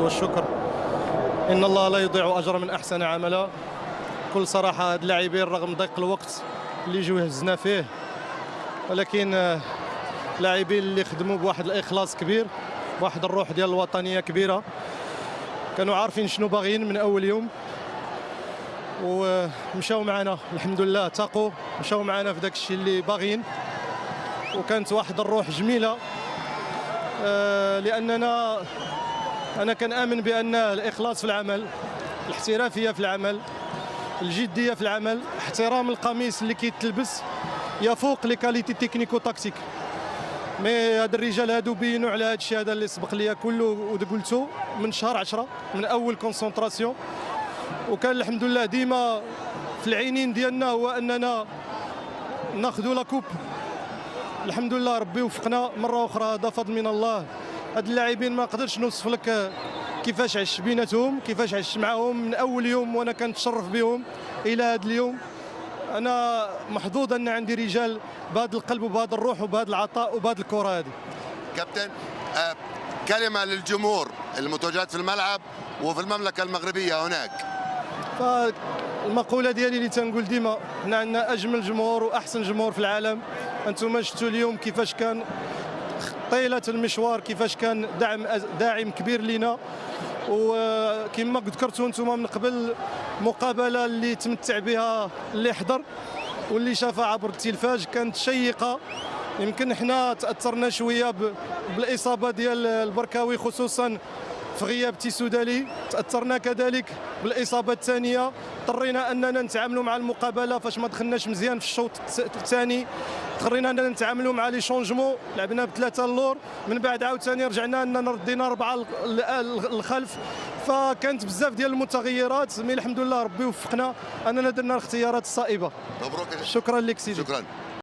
والشكر. إن الله لا يضيع أجر من أحسن عملا. بكل صراحة هاد اللاعبين رغم ضيق الوقت اللي جيو هزنا فيه، ولكن لاعبين اللي خدموا بواحد الإخلاص كبير، بواحد الروح ديال الوطنية كبيرة، كانوا عارفين شنو باغيين من أول يوم ومشاو معنا الحمد لله، تاقوا مشاو معنا في داك الشيء اللي باغيين، وكانت واحد الروح جميلة. لأننا أنا كنآمن بأن الإخلاص في العمل، الاحترافية في العمل، الجدية في العمل، احترام القميص اللي كيتلبس يفوق لي كاليتي تكنيكو تاكتيك. مي هاد الرجال هادو بينوا على هاد الشيء هذا اللي سبق ليا كله وقلتو من شهر 10 من أول كونسونطراسيون، وكان الحمد لله ديما في العينين ديالنا هو أننا ناخذوا لا كوب. الحمد لله ربي وفقنا مرة أخرى، هذا فضل من الله. هاد اللاعبين ما نقدرش نوصف لك كيفاش عشت بيناتهم، كيفاش عشت معاهم من أول يوم وأنا كنتشرف بهم إلى هاد اليوم. أنا محظوظ أن عندي رجال بهذا القلب وبهذا الروح وبهذا العطاء وبهذه الكرة هذه. كابتن، كلمة للجمهور المتواجد في الملعب وفي المملكة المغربية هناك. فالمقولة ديالي اللي تنقول ديما، حنا عندنا أجمل جمهور وأحسن جمهور في العالم. أنتم شفتوا اليوم كيفاش كان طيلة المشوار، كيفاش كان داعم كبير لنا. وكما ذكرتوا انتم من قبل، مقابله اللي تمتع بها اللي حضر واللي شافها عبر التلفاز كانت شيقه. يمكن حنا تاثرنا شويه بالاصابه ديال البركاوي، خصوصا في غياب تيسودالي، تاثرنا كذلك بالاصابه الثانيه، اضطرينا اننا نتعاملوا مع المقابله فاش ما دخلناش مزيان في الشوط الثاني، اضطرينا اننا نتعاملوا مع لي شونجمون، لعبنا بثلاثه اللور، من بعد عاوتاني رجعنا اننا ردينا 4 الخلف. فكانت بزاف ديال المتغيرات، مي الحمد لله ربي وفقنا اننا درنا الاختيارات الصائبه. مبروك. شكرا لك سيدي. شكرا.